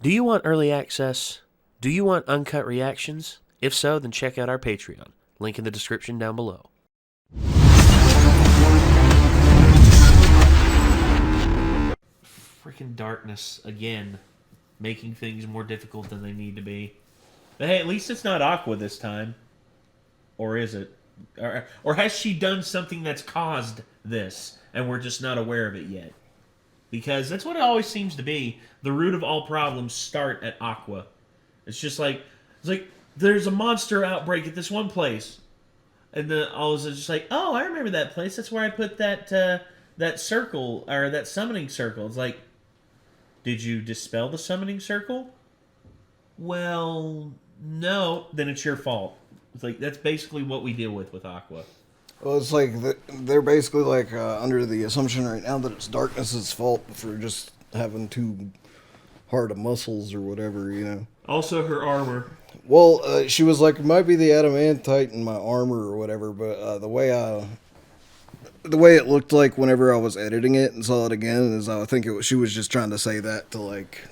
Do you want early access? Do you want uncut reactions? If so, then check out our Patreon. Link in the description down below. Freaking darkness again, making things more difficult than they need to be. But hey, at least it's not Aqua this time. Or is it? Or has she done something that's caused this, and we're just not aware of it yet? Because that's what it always seems to be. The root of all problems start at Aqua. It's like there's a monster outbreak at this one place, and then all of a sudden it's just like, oh, I remember that place. That's where I put that circle, or that summoning circle. It's like, did you dispel the summoning circle? Well, no. Then it's your fault. It's like, that's basically what we deal with Aqua. Well, it's like they're basically like under the assumption right now that it's Darkness's fault for just having too hard of muscles or whatever, you know. Also, her armor. Well, she was like, it might be the adamantite in my armor or whatever, but the way it looked like whenever I was editing it and saw it again is I think she was just trying to say that to like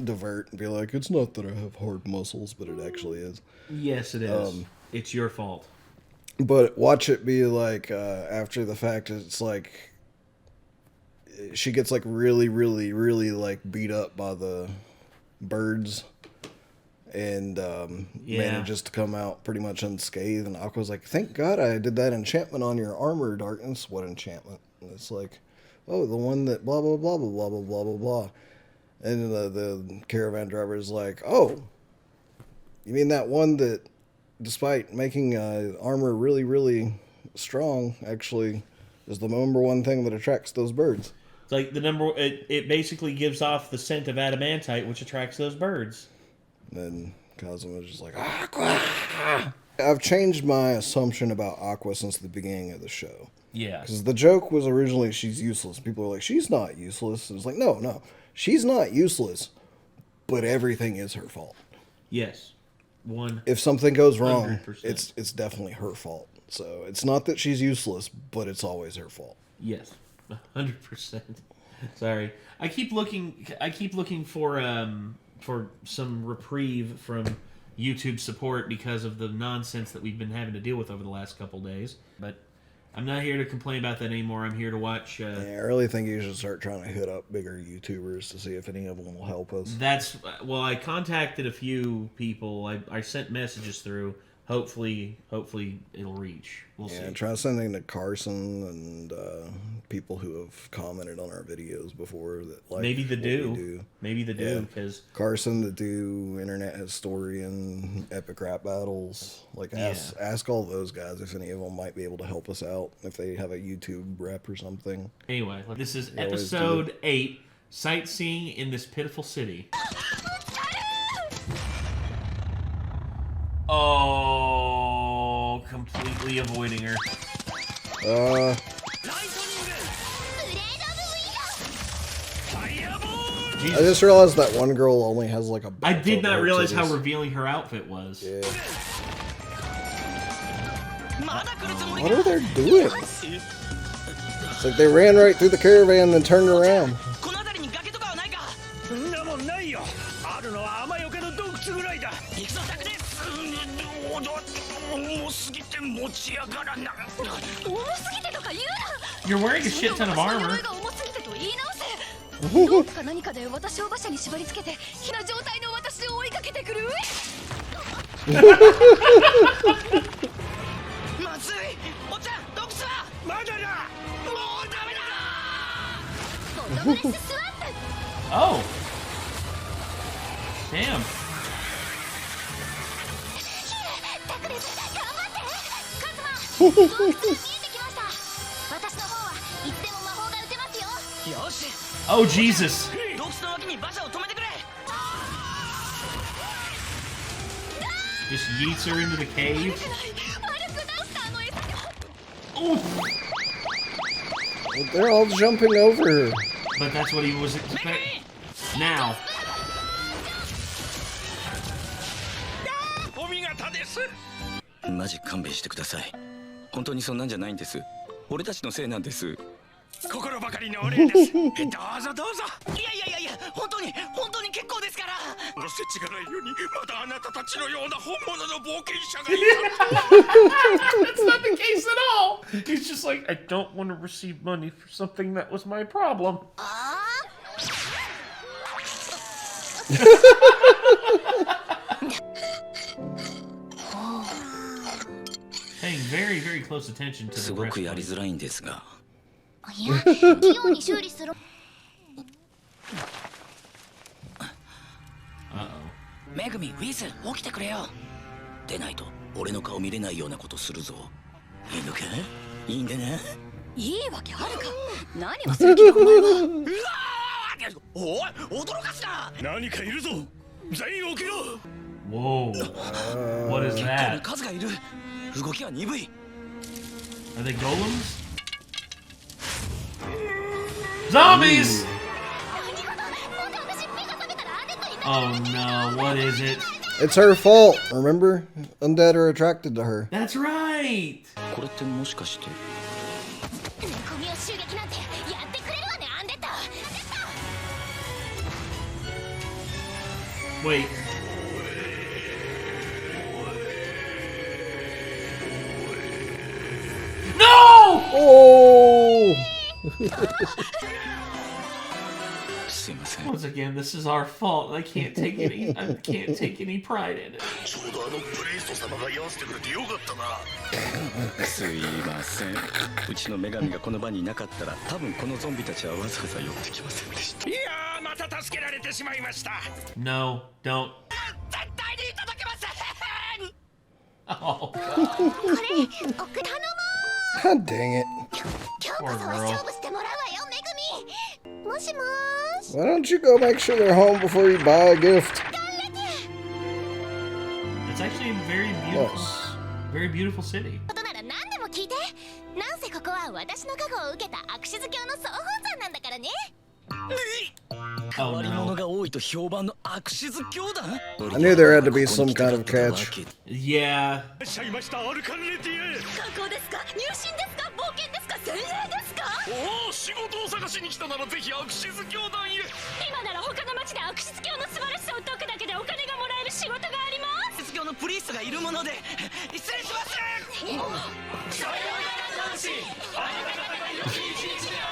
divert and be like, it's not that I have hard muscles, but it actually is. Yes, it is. It's your fault. But watch it be like, after the fact, it's like, she gets like really, really, really like beat up by the birds and manages to come out pretty much unscathed. And Aqua's like, thank God I did that enchantment on your armor, Darkness. What enchantment? And it's like, oh, the one that blah, blah, blah, blah, blah, blah, blah, blah, blah. And the caravan driver is like, oh, you mean that one that, despite making armor really, really strong, actually is the number one thing that attracts those birds. It's like it basically gives off the scent of adamantite, which attracts those birds. And Cosmo is just like, Aqua! I've changed my assumption about Aqua since the beginning of the show. Yeah. Because the joke was originally she's useless. People are like, she's not useless. It's like, no. She's not useless, but everything is her fault. Yes. If something goes wrong, 100%. it's definitely her fault. So it's not that she's useless, but it's always her fault. Yes, 100%. Sorry, I keep looking for some reprieve from YouTube support because of the nonsense that we've been having to deal with over the last couple days. But I'm not here to complain about that anymore. I'm here to watch. Yeah, I really think you should start trying to hit up bigger YouTubers to see if any of them will help us. I contacted a few people. I sent messages through. Hopefully it'll reach. We'll see. Try sending to Carson and people who have commented on our videos before that like maybe the do because Carson the do internet historian epic rap battles like ask all those guys if any of them might be able to help us out if they have a YouTube rep or something. Anyway, this is episode 8, Sightseeing in this Pitiful City. Oh, completely avoiding her. I just realized that one girl only has like a... I did not realize how revealing her outfit was. Yeah. What are they doing? It's like they ran right through the caravan and then turned around. You're wearing a shit ton of armor. Oh. Damn. Oh, Jesus. Just yeets her into the cave. Oof. They're all jumping over her. But that's what he was expecting. Now. That's not the case at all. He's just like, I don't want to receive money for something that was my problem. Paying very, very close attention to the breastplate. Uh-oh. めぐみ、ウィズ、起きてくれよ。でないと俺の顔見れないようなことするぞ。いいのか？いいんだな。いいわけあるか。何をする気だお前は。うわー！おい、驚かすな。何かいるぞ。全員起きろ。 Whoa. What is that? 数がいる。動きは鈍い。 Are they golems? Zombies! Oh no, what is it? It's her fault, remember? Undead are attracted to her. That's right! これってもしかして。 Wait. No! Oh! Once again, this is our fault. I can't take any pride in it. すいません。うちの女神がこの場にいなかったら、多分このゾンビたちはわざわざ寄ってきませんでした。いやー、また助けられてしまいました。 No, don't. 絶対に届けません。 Oh, God dang it. poor girl. Why don't you go make sure they're home before you buy a gift? It's actually a very beautiful city. Oh no. I knew there had to be some kind of catch. Yeah.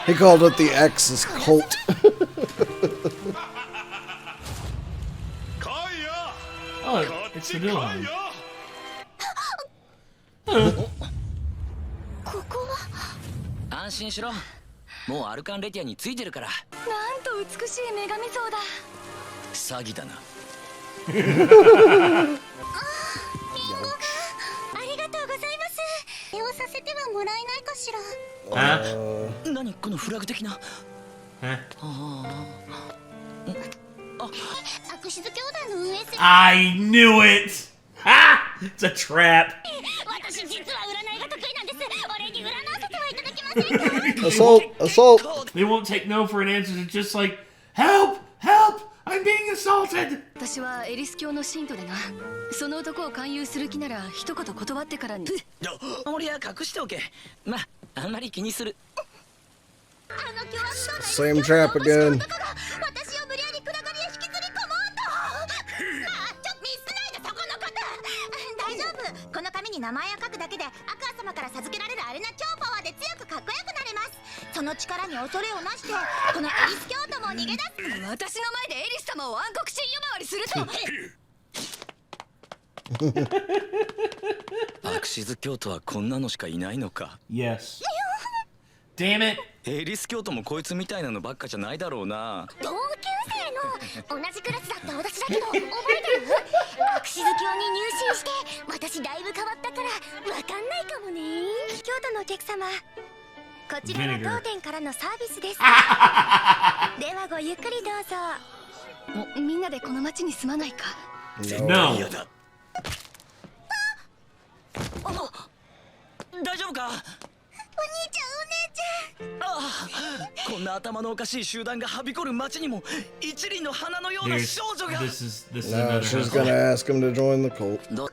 He called it the Axis cult. Oh, it's the villain. 安心しろ。もうアルカンレティアについてるから。なんと美しい女神像だ。詐欺だな。ありがとうございます。絵をさせてはもらえないかしら。何このフラグ的な。 I knew it! Ha! It's a trap. Assault! Assault! They won't take no for an answer. It's just like, help! Help! I'm being assaulted! 私はエリス教の信徒でな。その男を勧誘する気なら一言断ってからに。俺は隠しておけ。まあ、あんまり気にする。 Same trap again. 名前を書くだけでアクア様から授けられるアレナ超パワーで強くかっこよくなれます。その力に恐れをなしてこのエリス教徒も逃げ出す。私の前でエリス様を暗黒神呼ばわりすると。アクシズ教徒はこんなのしかいないのか。 Yes. Damn it! エリス教徒もこいつみたいなのばっかじゃないだろうな。同級生の同じクラスだった私だけど覚えてる？アクシズ教に入信して私だいぶ変わったからわかんないかもね。京都のお客様、こちらは当店からのサービスです。ではごゆっくりどうぞ。みんなでこの町に住まないか？ No. 大丈夫か？ お兄ちゃん、お姉ちゃん。ああ、こんな頭のおかしい集団がはびこる町にも一輪の花のような少女が。 This is No, another she's hustle. gonna ask him to join the cult. カズマっ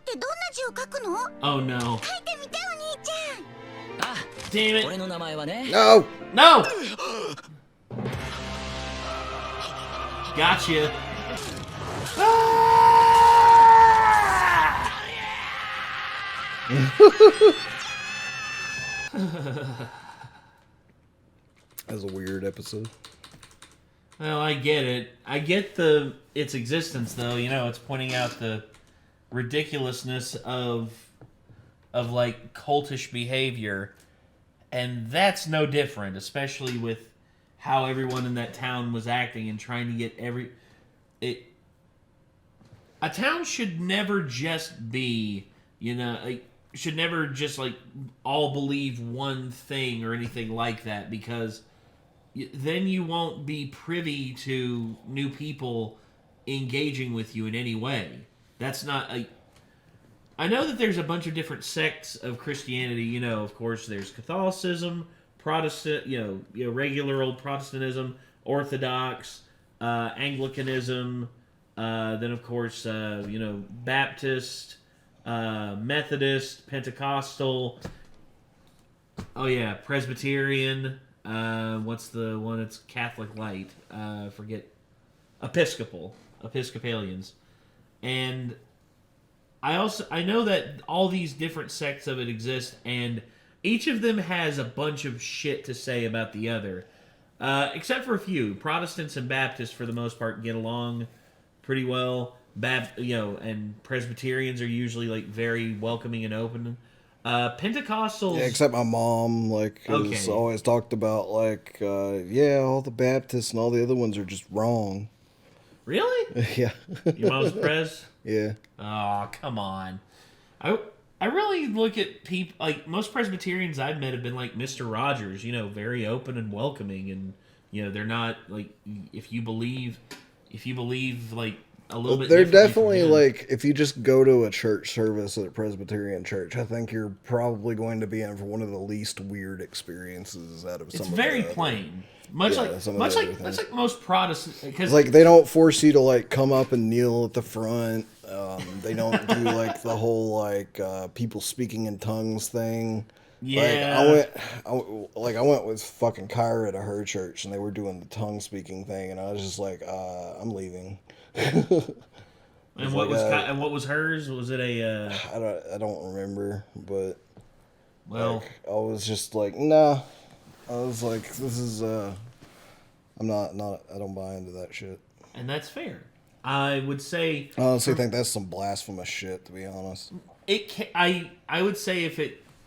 てどんな字を書くの？ Oh no. 書いてみてお兄ちゃん。あ、 Damn it. 俺の名前はね。 No! No! Gotcha. That was a weird episode. Well, I get it. I get its existence, though. You know, it's pointing out the ridiculousness of like cultish behavior, and that's no different, especially with how everyone in that town was acting and trying to get a town should never just be, you know, like, should never just like all believe one thing or anything like that, because then you won't be privy to new people engaging with you in any way. That's not a... I know that there's a bunch of different sects of Christianity. You know, of course, there's Catholicism, Protestant, you know, regular old Protestantism, Orthodox, Anglicanism, then of course, you know, Baptist, Methodist, Pentecostal. Oh yeah, Presbyterian. What's the one? It's Catholic Light. Forget. Episcopalians, and I know that all these different sects of it exist, and each of them has a bunch of shit to say about the other, except for a few. Protestants and Baptists, for the most part, get along pretty well. And Presbyterians are usually like very welcoming and open. Pentecostals, Yeah, except my mom, like, has always talked about, like, all the Baptists and all the other ones are just wrong. Really? Yeah. Your mom's Pres? Yeah. Oh, come on. I really look at people, like, most Presbyterians I've met have been like Mr. Rogers, you know, very open and welcoming, and, you know, they're not, like, if you believe, like, a little bit. They're definitely like, if you just go to a church service at a Presbyterian church, I think you're probably going to be in for one of the least weird experiences out of some. It's of very the plain, much like most Protestants. Because like they don't force you to like come up and kneel at the front. They don't do like the whole like people speaking in tongues thing. Yeah, I went with fucking Kyra to her church, and they were doing the tongue speaking thing, and I was just like, I'm leaving. And what was hers? Was it a? I don't remember, but well, like, I was just like, nah. I was like, this is I'm not. I don't buy into that shit. And that's fair. I would say. I honestly think that's some blasphemous shit, to be honest. I would say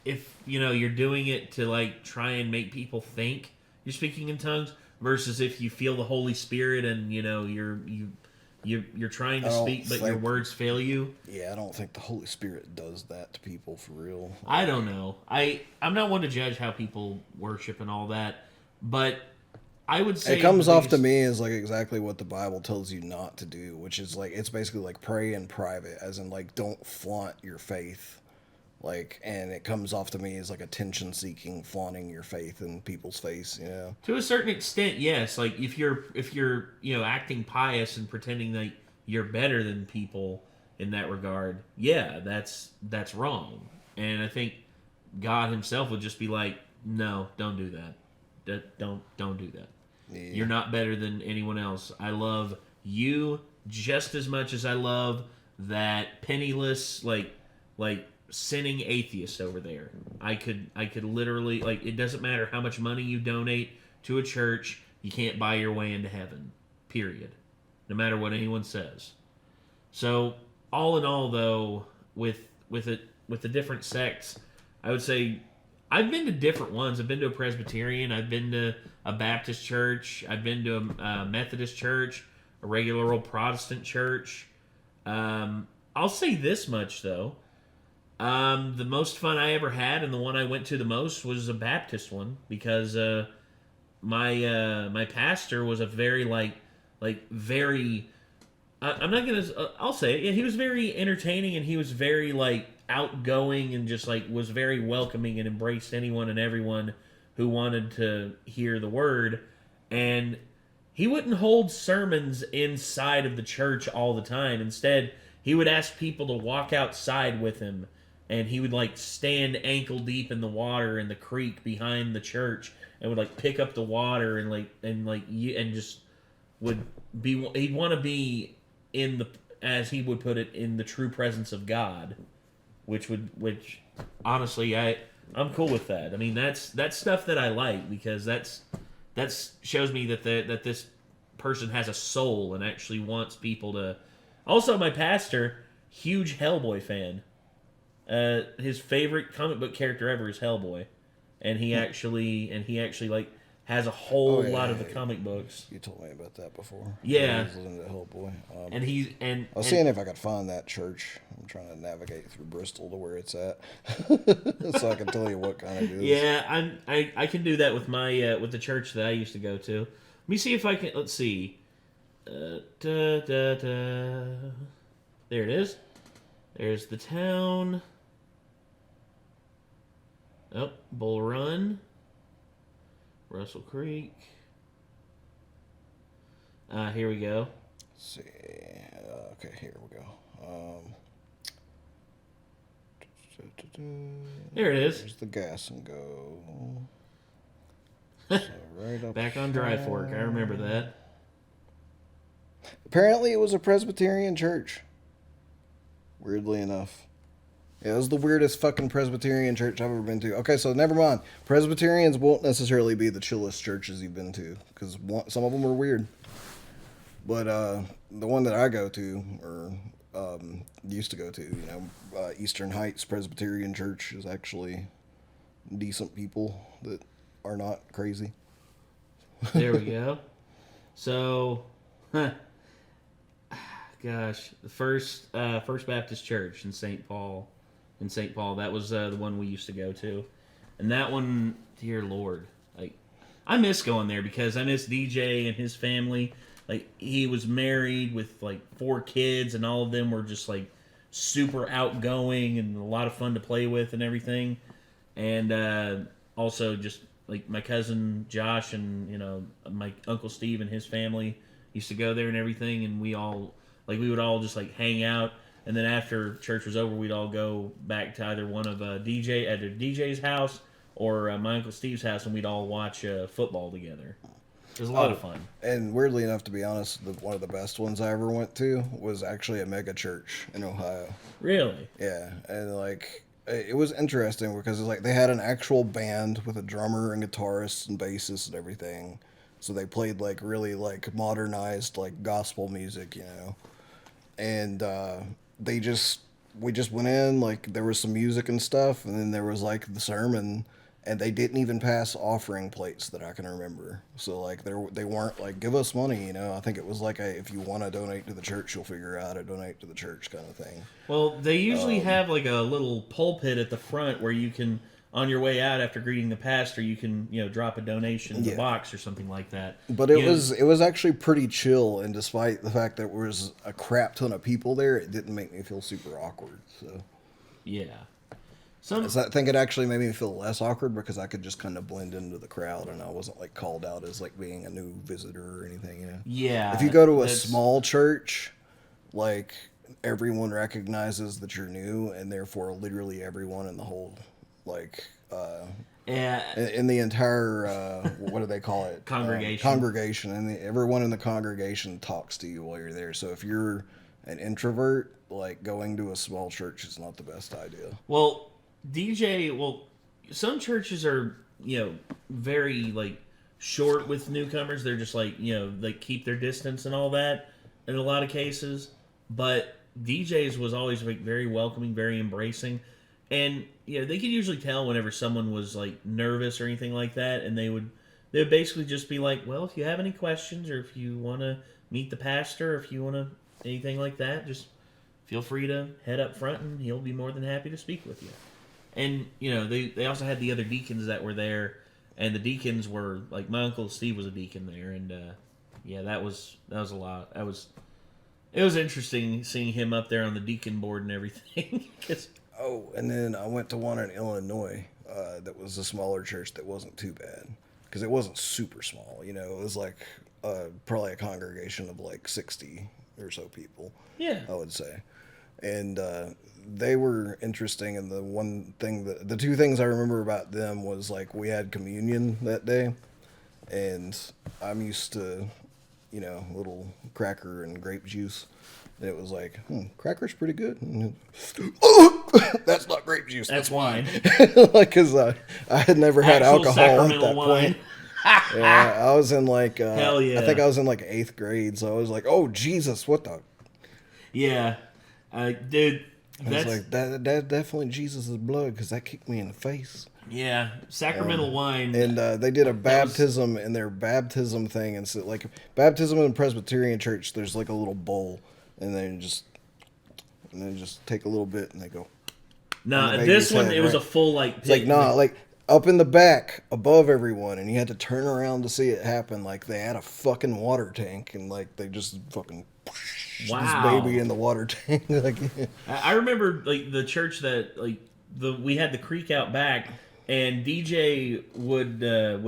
if you know you're doing it to like try and make people think you're speaking in tongues, versus if you feel the Holy Spirit and you know you're trying to speak but your words fail you. Yeah, I don't think the Holy Spirit does that to people for real. I don't know. I'm not one to judge how people worship and all that, but I would say it comes off to me as like exactly what the Bible tells you not to do, which is like it's basically like pray in private, as in like don't flaunt your faith. Like, and it comes off to me as like attention-seeking, flaunting your faith in people's face, you know. To a certain extent, yes. Like if you're you know acting pious and pretending that you're better than people in that regard, yeah, that's wrong. And I think God Himself would just be like, no, don't do that. Don't do that. Yeah. You're not better than anyone else. I love you just as much as I love that penniless like sinning atheist over there. I could literally, like, it doesn't matter how much money you donate to a church, you can't buy your way into heaven. Period. No matter what anyone says. So, all in all, though, with the different sects, I would say I've been to different ones. I've been to a Presbyterian, I've been to a Baptist church, I've been to a Methodist church, a regular old Protestant church. I'll say this much, though. The most fun I ever had, and the one I went to the most, was a Baptist one, because my pastor was a very I'll say it. Yeah, he was very entertaining, and he was very like outgoing, and just like was very welcoming and embraced anyone and everyone who wanted to hear the word. And he wouldn't hold sermons inside of the church all the time. Instead, he would ask people to walk outside with him. And he would like stand ankle deep in the water in the creek behind the church, and would like pick up the water and just would be. He'd want to be as he would put it, in the true presence of God, which honestly, I'm cool with that. I mean, that's stuff that I like, because that shows me that this person has a soul and actually wants people to. Also, my pastor, huge Hellboy fan. His favorite comic book character ever is Hellboy, and he actually like has a whole lot of the comic books. You told me about that before. Yeah, He was into Hellboy. I was seeing if I could find that church. I'm trying to navigate through Bristol to where it's at, so I can tell you what kind of it is. Yeah, I can do that with my with the church that I used to go to. Let me see if I can. Let's see. There it is. There's the town. Oh, Bull Run. Russell Creek. Here we go. Let's see. Okay, here we go. There it is. There's the Gas and Go. So right up Back on Dry Fork. I remember that. Apparently, it was a Presbyterian church. Weirdly enough. Yeah, it was the weirdest fucking Presbyterian church I've ever been to. Okay, so never mind. Presbyterians won't necessarily be the chillest churches you've been to, because some of them are weird. But the one that I go to, or used to go to, Eastern Heights Presbyterian Church, is actually decent people that are not crazy. There we go. So, gosh, the First Baptist Church in St. Paul. That was the one we used to go to, and that one, dear Lord, like, I miss going there because I miss DJ and his family. Like, he was married with like 4 kids, and all of them were just like super outgoing and a lot of fun to play with and everything. And also just like my cousin Josh and my Uncle Steve and his family used to go there and everything, and we would all just like hang out. And then after church was over, we'd all go back to either one of DJ's house or my Uncle Steve's house, and we'd all watch football together. It was a lot of fun. And weirdly enough, to be honest, one of the best ones I ever went to was actually a mega church in Ohio. Really? Yeah, and like it was interesting because it's like they had an actual band with a drummer and guitarist and bassist and everything. So they played like really like modernized like gospel music, and we just went in, like there was some music and stuff, and then there was like the sermon, and they didn't even pass offering plates that I can remember. So like they weren't like, give us money, I think it was like if you want to donate to the church, you'll figure out how to donate to the church kind of thing. Well, they usually have like a little pulpit at the front where you can, on your way out after greeting the pastor, you can drop a donation in the box or something like that. But it was actually pretty chill, and despite the fact that there was a crap ton of people there, it didn't make me feel super awkward. So yeah, I think it actually made me feel less awkward because I could just kind of blend into the crowd, and I wasn't like called out as like being a new visitor or anything. Yeah. If you go to a small church, like everyone recognizes that you're new, and therefore literally everyone in the whole in the entire what do they call it, congregation, and everyone in the congregation talks to you while you're there. So if you're an introvert, like going to a small church is not the best idea. Well, some churches are very like short with newcomers. They're just like they keep their distance and all that in a lot of cases, but DJ's was always like very welcoming, very embracing. And they could usually tell whenever someone was like nervous or anything like that, and they would basically just be like, "Well, if you have any questions, or if you want to meet the pastor, or if you want to anything like that, just feel free to head up front, and he'll be more than happy to speak with you." And they also had the other deacons that were there, and the deacons were like my Uncle Steve was a deacon there, and that was a lot. It was interesting seeing him up there on the deacon board and everything. Oh, and then I went to one in Illinois that was a smaller church that wasn't too bad because it wasn't super small. It was like probably a congregation of like 60 or so people. Yeah, I would say, and they were interesting. And the two things I remember about them was like we had communion that day, and I'm used to little cracker and grape juice. And it was like, cracker's pretty good. That's not grape juice. That's wine. Like, because I had never had Actual alcohol at Sacramento that wine. point. Yeah, I was in like, Hell yeah. I think I was in like 8th grade. So I was like, oh, Jesus, what the? Yeah. Dude, I was like, that definitely Jesus' blood because that kicked me in the face. Yeah, Sacramento wine. And they did a baptism in their baptism thing. And so, like, baptism in Presbyterian church, there's like a little bowl. And they just take a little bit and they go. No, the this baby's one, head, it was right? a full, like... It's like, nah, like, up in the back, above everyone, and you had to turn around to see it happen. Like, they had a fucking water tank, and, like, they just fucking... Wow. This baby in the water tank. Like, I remember, like, the church that, like, we had the creek out back, and DJ would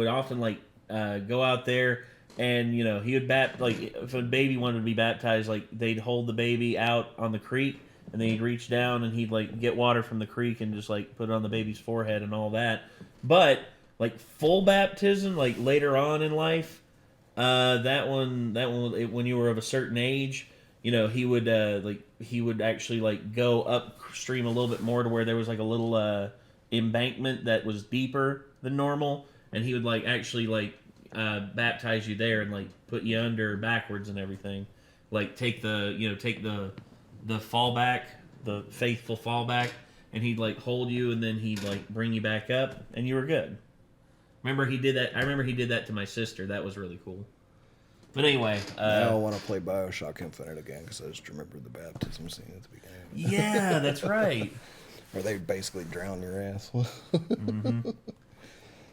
often, like, go out there, and, you know, he would like, if a baby wanted to be baptized, like, they'd hold the baby out on the creek, and then he'd reach down, and he'd, like, get water from the creek and just, like, put it on the baby's forehead and all that. But, like, full baptism, like, later on in life, that one, when you were of a certain age, you know, he would actually, like, go upstream a little bit more to where there was, like, a little embankment that was deeper than normal, and he would, like, actually, like, baptize you there and, like, put you under backwards and everything. Like, take the fallback, the faithful fallback, and he'd, like, hold you, and then he'd, like, bring you back up, and you were good. Remember he did that? I remember he did that to my sister. That was really cool. But anyway, now I want to play Bioshock Infinite again because I just remember the baptism scene at the beginning. Yeah, that's right. Or they basically drown your ass. Mm-hmm.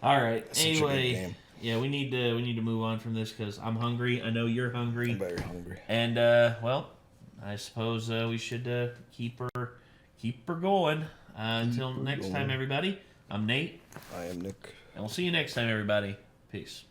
All right. That's such a good Anyway, game. yeah, we need to move on from this because I'm hungry. I know you're hungry. I'm very hungry. And well, I suppose we should keep her going until next time, everybody. I'm Nate. I am Nick. And we'll see you next time, everybody. Peace.